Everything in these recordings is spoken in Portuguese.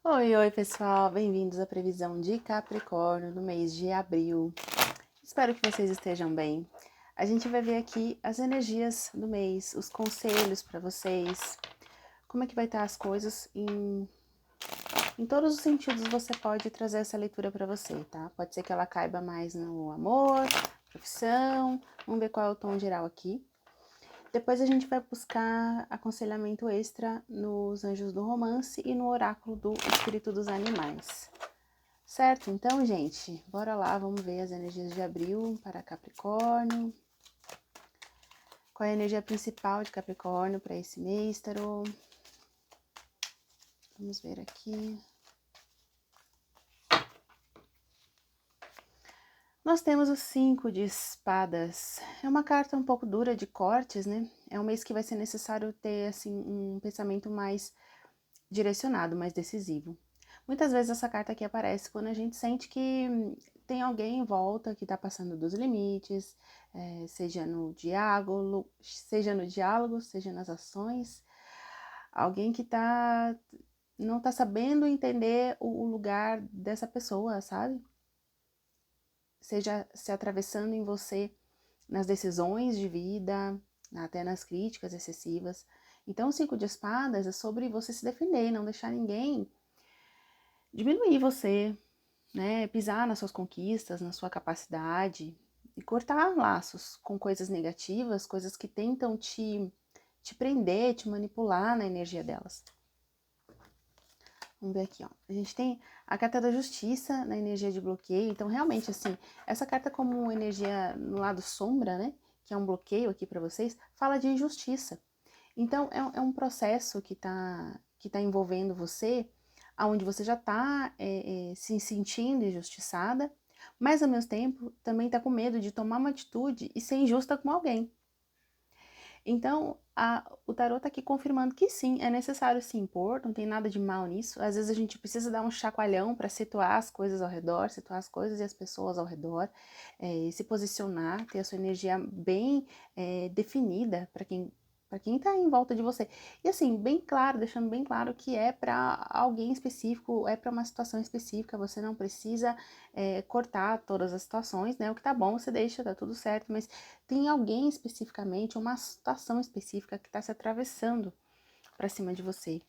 Oi, oi pessoal, bem-vindos à previsão de Capricórnio no mês de abril. Espero que vocês estejam bem. A gente vai ver aqui as energias do mês, os conselhos para vocês, como é que vai estar as coisas em todos os sentidos. Você pode trazer essa leitura para você, tá? Pode ser que ela caiba mais no amor, profissão, vamos ver qual é o tom geral aqui. Depois a gente vai buscar aconselhamento extra nos Anjos do Romance e no Oráculo do Espírito dos Animais. Certo? Então, gente, bora lá, vamos ver as energias de abril para Capricórnio. Qual é a energia principal de Capricórnio para esse mês, tarô? Vamos ver aqui. Nós temos o 5 de espadas. É uma carta um pouco dura de cortes, né? É um mês que vai ser necessário ter, assim, um pensamento mais direcionado, mais decisivo. Muitas vezes essa carta aqui aparece quando a gente sente que tem alguém em volta que está passando dos limites, seja no diálogo, seja nas ações, alguém que não está sabendo entender o lugar dessa pessoa, sabe? Seja se atravessando em você nas decisões de vida, até nas críticas excessivas. Então, o 5 de espadas é sobre você se defender, não deixar ninguém diminuir você, né? Pisar nas suas conquistas, na sua capacidade e cortar laços com coisas negativas, coisas que tentam te prender, te manipular na energia delas. Vamos ver aqui, ó. A gente tem a carta da justiça na energia de bloqueio. Então, realmente, assim, essa carta como energia no lado sombra, né? Que é um bloqueio aqui para vocês, fala de injustiça. Então, é um processo que tá envolvendo você, aonde você já está se sentindo injustiçada, mas ao mesmo tempo também está com medo de tomar uma atitude e ser injusta com alguém. Então, o tarot está aqui confirmando que sim, é necessário se impor, não tem nada de mal nisso. Às vezes a gente precisa dar um chacoalhão para situar as coisas ao redor, situar as coisas e as pessoas ao redor, se posicionar, ter a sua energia bem definida para quem está em volta de você. E assim, bem claro, deixando bem claro que é para alguém específico, é para uma situação específica, você não precisa cortar todas as situações, né? O que tá bom você deixa, tá tudo certo, mas tem alguém especificamente, uma situação específica que está se atravessando para cima de você.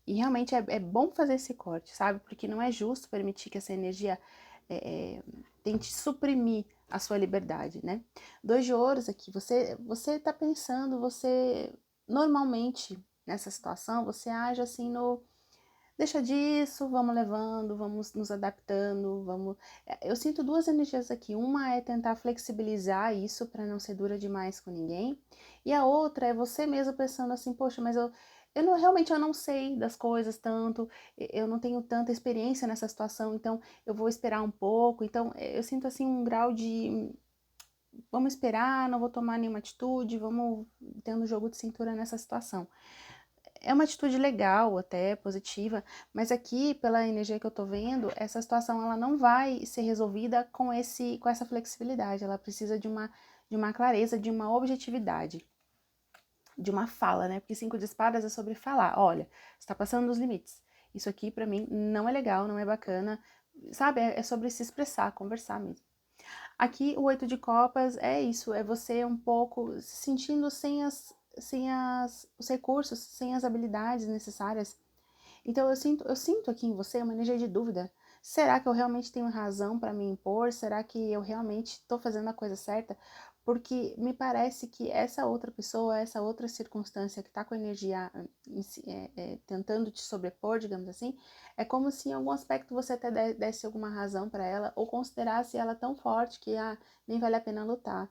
E realmente é bom fazer esse corte, sabe? Porque não é justo permitir que essa energia tente suprimir a sua liberdade, né? 2 de ouros aqui, você tá pensando, você normalmente nessa situação, você age assim no deixa disso, vamos levando, vamos nos adaptando, vamos. Eu sinto duas energias aqui. Uma é tentar flexibilizar isso para não ser dura demais com ninguém, e a outra é você mesmo pensando assim, poxa, mas eu não, realmente eu não sei das coisas tanto, eu não tenho tanta experiência nessa situação, então eu vou esperar um pouco. Então eu sinto assim um grau de vamos esperar, não vou tomar nenhuma atitude, vamos tendo jogo de cintura nessa situação. É uma atitude legal, até positiva, mas aqui, pela energia que eu tô vendo, essa situação ela não vai ser resolvida com essa flexibilidade. Ela precisa de uma clareza, de uma objetividade, de uma fala, né? Porque 5 de espadas é sobre falar. Olha, está passando dos limites. Isso aqui para mim não é legal, não é bacana, sabe? É sobre se expressar, conversar mesmo. Aqui, o 8 de copas é isso, é você um pouco se sentindo os recursos, sem as habilidades necessárias. Então eu sinto aqui em você uma energia de dúvida. Será que eu realmente tenho razão para me impor? Será que eu realmente estou fazendo a coisa certa? Porque me parece que essa outra pessoa, essa outra circunstância que está com a energia tentando te sobrepor, digamos assim, é como se em algum aspecto você até desse alguma razão para ela ou considerasse ela tão forte que nem vale a pena lutar.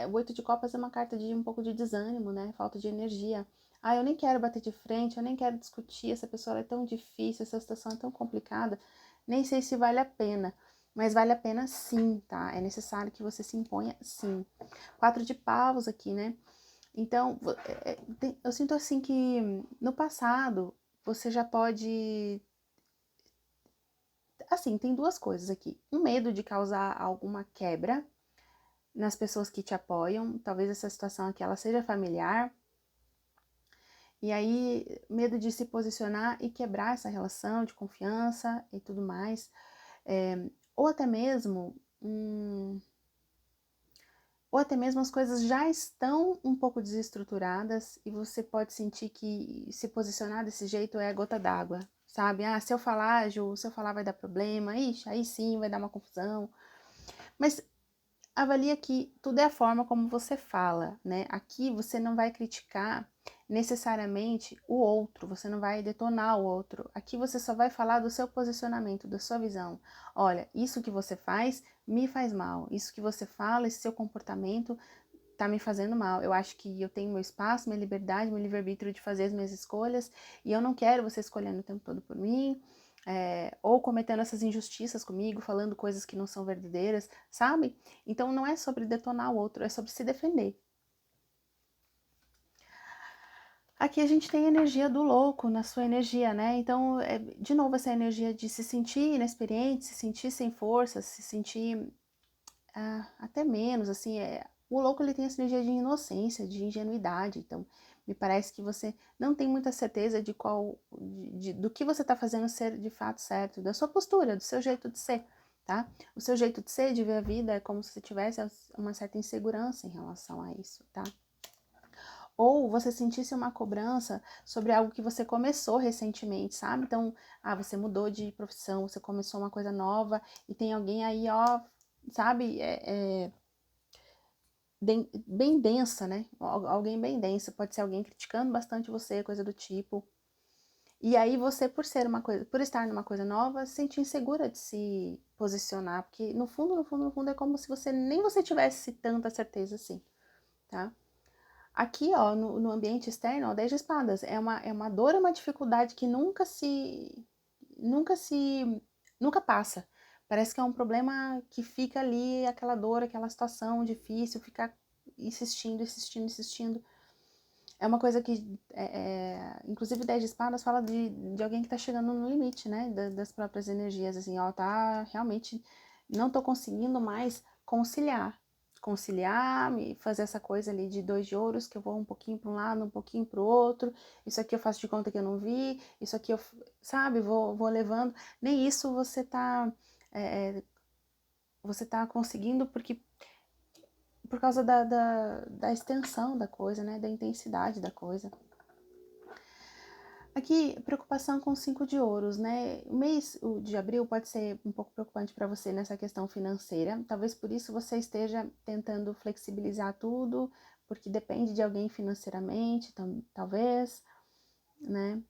O 8 de copas é uma carta de um pouco de desânimo, né? Falta de energia. Eu nem quero bater de frente, eu nem quero discutir, essa pessoa é tão difícil, essa situação é tão complicada, nem sei se vale a pena. Mas vale a pena sim, tá? É necessário que você se imponha sim. 4 de paus aqui, né? Então, eu sinto assim que no passado você já pode. Assim, tem duas coisas aqui. Um medo de causar alguma quebra nas pessoas que te apoiam. Talvez essa situação aqui ela seja familiar. E aí, medo de se posicionar e quebrar essa relação de confiança e tudo mais. Ou até mesmo, ou até mesmo as coisas já estão um pouco desestruturadas e você pode sentir que se posicionar desse jeito é a gota d'água, sabe? Ah, se eu falar, Ju, se eu falar vai dar problema, ixi, aí sim vai dar uma confusão. Mas avalia que tudo é a forma como você fala, né? Aqui você não vai criticar necessariamente o outro, você não vai detonar o outro. Aqui você só vai falar do seu posicionamento, da sua visão. Olha, isso que você faz me faz mal. Isso que você fala, esse seu comportamento tá me fazendo mal. Eu acho que eu tenho meu espaço, minha liberdade, meu livre-arbítrio de fazer as minhas escolhas e eu não quero você escolhendo o tempo todo por mim. Ou cometendo essas injustiças comigo, falando coisas que não são verdadeiras, sabe? Então não é sobre detonar o outro, é sobre se defender. Aqui a gente tem a energia do louco na sua energia, né? Então, de novo, essa energia de se sentir inexperiente, se sentir sem força, se sentir até menos, assim, o louco ele tem essa energia de inocência, de ingenuidade, então me parece que você não tem muita certeza de do que você está fazendo ser de fato certo, da sua postura, do seu jeito de ser, tá? O seu jeito de ser, de ver a vida, é como se você tivesse uma certa insegurança em relação a isso, tá? Ou você sentisse uma cobrança sobre algo que você começou recentemente, sabe? Então, você mudou de profissão, você começou uma coisa nova e tem alguém aí, ó, sabe? Bem densa, né? Alguém bem densa, pode ser alguém criticando bastante você, coisa do tipo. E aí você, por estar numa coisa nova, se sentir insegura de se posicionar, porque no fundo, no fundo, no fundo é como se nem você tivesse tanta certeza assim, tá? Aqui, ó, no ambiente externo, ó, 10 de espadas, é uma dor, é uma dificuldade que nunca passa. Parece que é um problema que fica ali, aquela dor, aquela situação difícil, ficar insistindo, insistindo, insistindo. É uma coisa que, inclusive, 10 de espadas fala de alguém que tá chegando no limite, né, das próprias energias, assim, ó, tá, realmente, não tô conseguindo mais conciliar, fazer essa coisa ali de 2 de ouros, que eu vou um pouquinho para um lado, um pouquinho para o outro, isso aqui eu faço de conta que eu não vi, isso aqui eu, sabe, vou levando, nem isso você tá conseguindo, porque por causa da extensão da coisa, né, da intensidade da coisa. Aqui, preocupação com 5 de ouros, né? O mês de abril pode ser um pouco preocupante para você nessa questão financeira. Talvez por isso você esteja tentando flexibilizar tudo, porque depende de alguém financeiramente, talvez, né?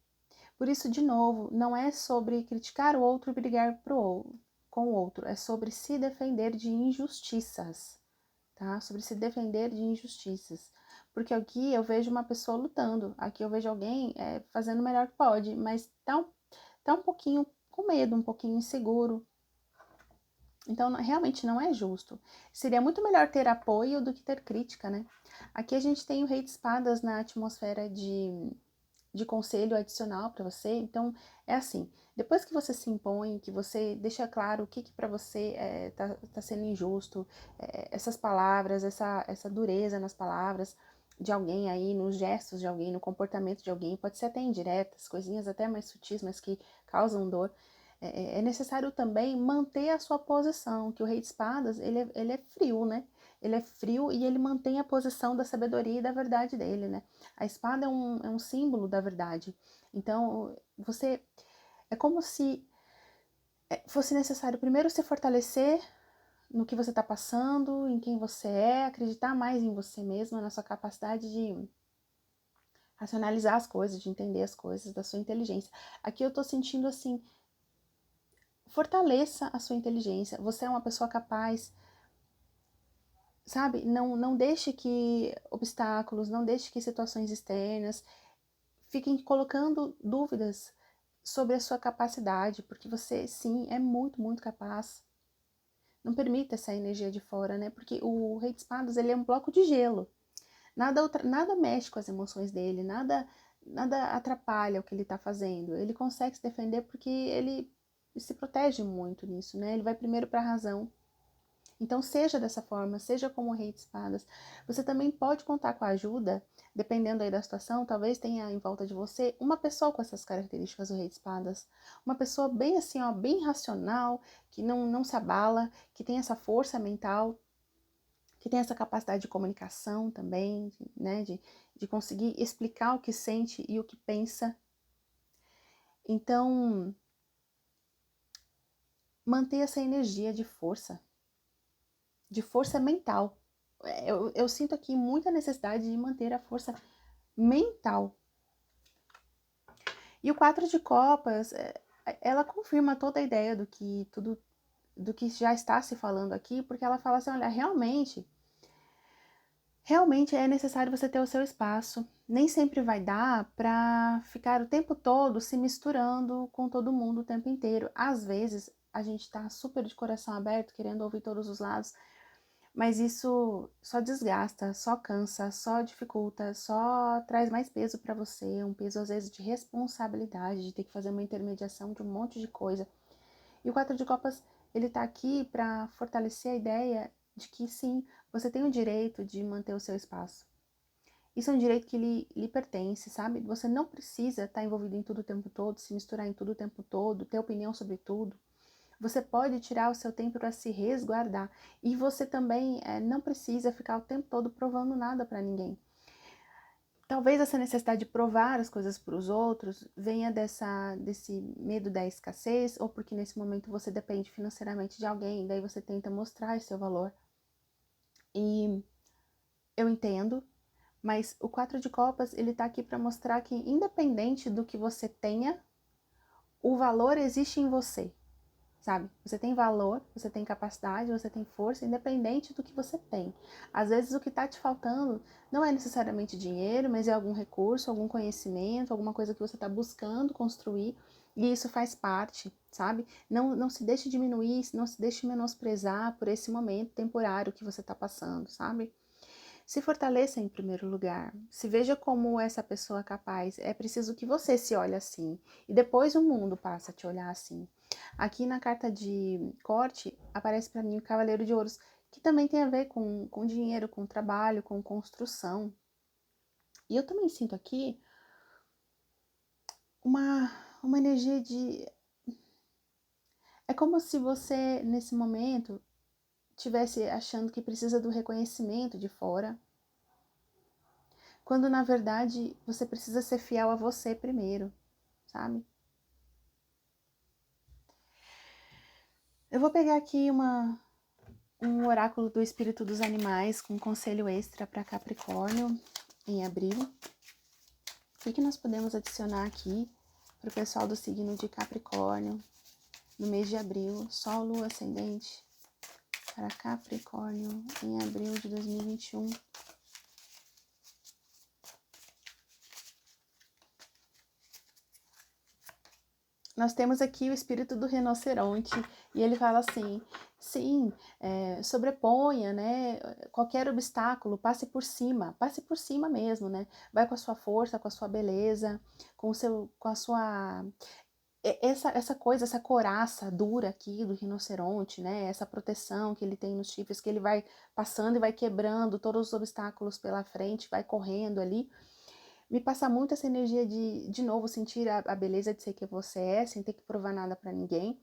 Por isso, de novo, não é sobre criticar o outro e brigar com o outro, é sobre se defender de injustiças, tá? Sobre se defender de injustiças. Porque aqui eu vejo uma pessoa lutando, aqui eu vejo alguém fazendo o melhor que pode, mas tá um pouquinho com medo, um pouquinho inseguro. Então, realmente não é justo. Seria muito melhor ter apoio do que ter crítica, né? Aqui a gente tem o Rei de Espadas na atmosfera de conselho adicional para você. Então, é assim, depois que você se impõe, que você deixa claro o que para você tá sendo injusto, essas palavras, essa dureza nas palavras de alguém aí, nos gestos de alguém, no comportamento de alguém, pode ser até indiretas, coisinhas até mais sutis, mas que causam dor. É necessário também manter a sua posição, que o Rei de Espadas, ele é frio, né? Ele é frio e ele mantém a posição da sabedoria e da verdade dele, né? A espada é um símbolo da verdade. Então, é como se fosse necessário primeiro se fortalecer no que você está passando, em quem você é, acreditar mais em você mesma, na sua capacidade de racionalizar as coisas, de entender as coisas, da sua inteligência. Aqui eu tô sentindo assim, fortaleça a sua inteligência. Você é uma pessoa capaz, sabe? Não deixe que obstáculos, não deixe que situações externas fiquem colocando dúvidas sobre a sua capacidade, porque você, sim, é muito, muito capaz. Não permita essa energia de fora, né? Porque o Rei de Espadas, ele é um bloco de gelo. Nada mexe com as emoções dele, nada atrapalha o que ele está fazendo. Ele consegue se defender porque ele se protege muito nisso, né? Ele vai primeiro para a razão. Então, seja dessa forma, seja como o Rei de Espadas. Você também pode contar com a ajuda, dependendo aí da situação, talvez tenha em volta de você uma pessoa com essas características do Rei de Espadas. Uma pessoa bem assim, ó, bem racional, que não se abala, que tem essa força mental, que tem essa capacidade de comunicação também, né, de conseguir explicar o que sente e o que pensa. Então, manter essa energia de força mental. Eu sinto aqui muita necessidade de manter a força mental. E o 4 de copas, ela confirma toda a ideia do que já está se falando aqui, porque ela fala assim, olha, realmente é necessário você ter o seu espaço. Nem sempre vai dar para ficar o tempo todo se misturando com todo mundo o tempo inteiro. Às vezes a gente tá super de coração aberto, querendo ouvir todos os lados, mas isso só desgasta, só cansa, só dificulta, só traz mais peso para você, um peso às vezes de responsabilidade, de ter que fazer uma intermediação de um monte de coisa. E o 4 de copas, ele tá aqui para fortalecer a ideia de que sim, você tem o direito de manter o seu espaço. Isso é um direito que lhe pertence, sabe? Você não precisa estar envolvido em tudo o tempo todo, se misturar em tudo o tempo todo, ter opinião sobre tudo. Você pode tirar o seu tempo para se resguardar. E você também não precisa ficar o tempo todo provando nada para ninguém. Talvez essa necessidade de provar as coisas para os outros venha desse medo da escassez, ou porque nesse momento você depende financeiramente de alguém, daí você tenta mostrar seu valor. E eu entendo, mas o 4 de copas, ele tá aqui para mostrar que independente do que você tenha, o valor existe em você. Sabe? Você tem valor, você tem capacidade, você tem força, independente do que você tem. Às vezes o que está te faltando não é necessariamente dinheiro, mas é algum recurso, algum conhecimento, alguma coisa que você está buscando construir, e isso faz parte, sabe? Não se deixe diminuir, não se deixe menosprezar por esse momento temporário que você está passando, sabe? Se fortaleça em primeiro lugar. Se veja como essa pessoa capaz. É preciso que você se olhe assim. E depois o mundo passa a te olhar assim. Aqui na carta de corte aparece para mim o Cavaleiro de Ouros, que também tem a ver com dinheiro, com trabalho, com construção. E eu também sinto aqui uma, uma energia de. É como se você, nesse momento, estivesse achando que precisa do reconhecimento de fora, quando na verdade você precisa ser fiel a você primeiro, sabe? Eu vou pegar aqui um oráculo do espírito dos animais com um conselho extra para Capricórnio em abril. O que nós podemos adicionar aqui para o pessoal do signo de Capricórnio no mês de abril, Sol, Lua, Ascendente, para Capricórnio em abril de 2021? Nós temos aqui o espírito do rinoceronte e ele fala assim, sim, sobreponha, né, qualquer obstáculo, passe por cima mesmo, né, vai com a sua força, com a sua beleza, com a sua, essa coisa, essa couraça dura aqui do rinoceronte, né, essa proteção que ele tem nos chifres, que ele vai passando e vai quebrando todos os obstáculos pela frente, vai correndo ali. Me passa muito essa energia de novo, sentir a beleza de ser quem você é, sem ter que provar nada para ninguém.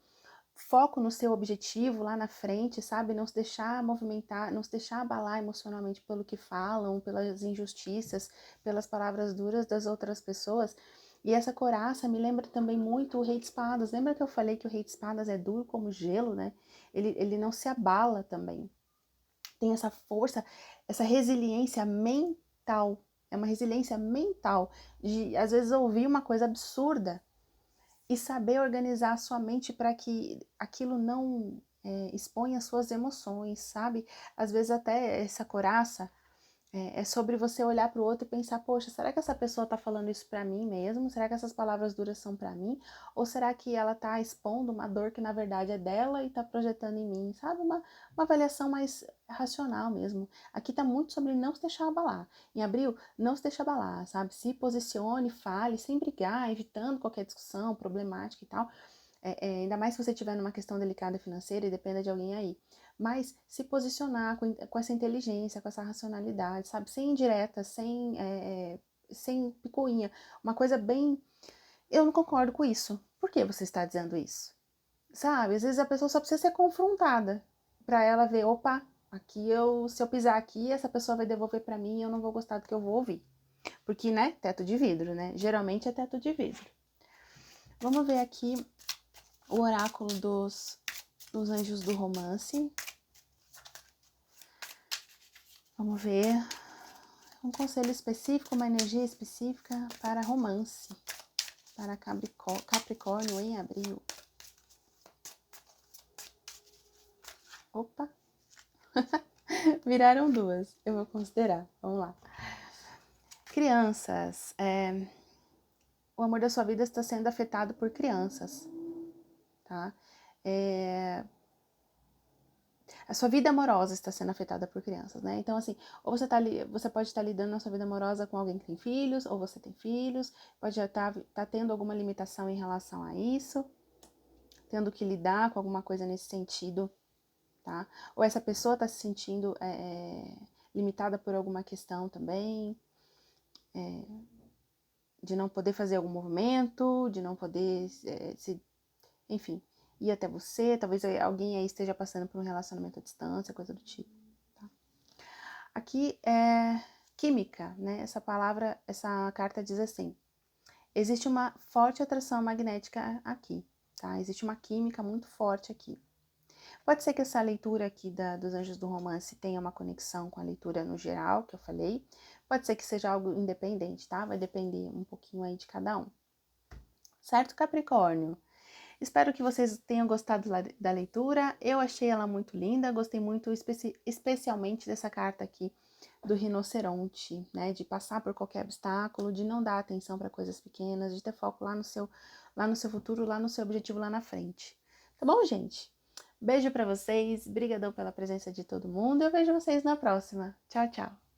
Foco no seu objetivo lá na frente, sabe? Não se deixar movimentar, não se deixar abalar emocionalmente pelo que falam, pelas injustiças, pelas palavras duras das outras pessoas. E essa coraça me lembra também muito o Rei de Espadas. Lembra que eu falei que o Rei de Espadas é duro como gelo, né? Ele não se abala também. Tem essa força, essa resiliência mental. É uma resiliência mental de, às vezes, ouvir uma coisa absurda e saber organizar a sua mente para que aquilo não exponha suas emoções, sabe? Às vezes até essa coraça é sobre você olhar para o outro e pensar, poxa, será que essa pessoa está falando isso para mim mesmo? Será que essas palavras duras são para mim? Ou será que ela está expondo uma dor que na verdade é dela e está projetando em mim? Sabe? Uma avaliação mais racional mesmo. Aqui está muito sobre não se deixar abalar. Em abril, não se deixa abalar, sabe? Se posicione, fale, sem brigar, evitando qualquer discussão problemática e tal. Ainda mais se você estiver numa questão delicada financeira e dependa de alguém aí. Mas se posicionar com essa inteligência, com essa racionalidade, sabe? Sem indireta, sem picuinha. Uma coisa bem... Eu não concordo com isso. Por que você está dizendo isso? Sabe? Às vezes a pessoa só precisa ser confrontada para ela ver, opa, se eu pisar aqui, essa pessoa vai devolver para mim e eu não vou gostar do que eu vou ouvir. Porque, né, teto de vidro, né? Geralmente é teto de vidro. Vamos ver aqui o oráculo dos anjos do romance. Vamos ver um conselho específico, uma energia específica para romance, para Capricórnio em abril. Opa! Viraram duas, eu vou considerar. Vamos lá. Crianças, o amor da sua vida está sendo afetado por crianças, tá? A sua vida amorosa está sendo afetada por crianças, né? Então, assim, ou você pode estar lidando na sua vida amorosa com alguém que tem filhos, ou você tem filhos, pode já estar tendo alguma limitação em relação a isso, tendo que lidar com alguma coisa nesse sentido, tá? Ou essa pessoa está se sentindo limitada por alguma questão também, de não poder fazer algum movimento, de não poder enfim, ir até você, talvez alguém aí esteja passando por um relacionamento à distância, coisa do tipo, tá? Aqui é química, né? Essa carta diz assim: existe uma forte atração magnética aqui, tá? Existe uma química muito forte aqui. Pode ser que essa leitura aqui dos Anjos do Romance tenha uma conexão com a leitura no geral, que eu falei. Pode ser que seja algo independente, tá? Vai depender um pouquinho aí de cada um. Certo, Capricórnio? Espero que vocês tenham gostado da leitura. Eu achei ela muito linda, gostei muito especialmente dessa carta aqui do rinoceronte, né? De passar por qualquer obstáculo, de não dar atenção para coisas pequenas, de ter foco lá no seu futuro, lá no seu objetivo lá na frente. Tá bom, gente? Beijo para vocês, brigadão pela presença de todo mundo. Eu vejo vocês na próxima. Tchau, tchau.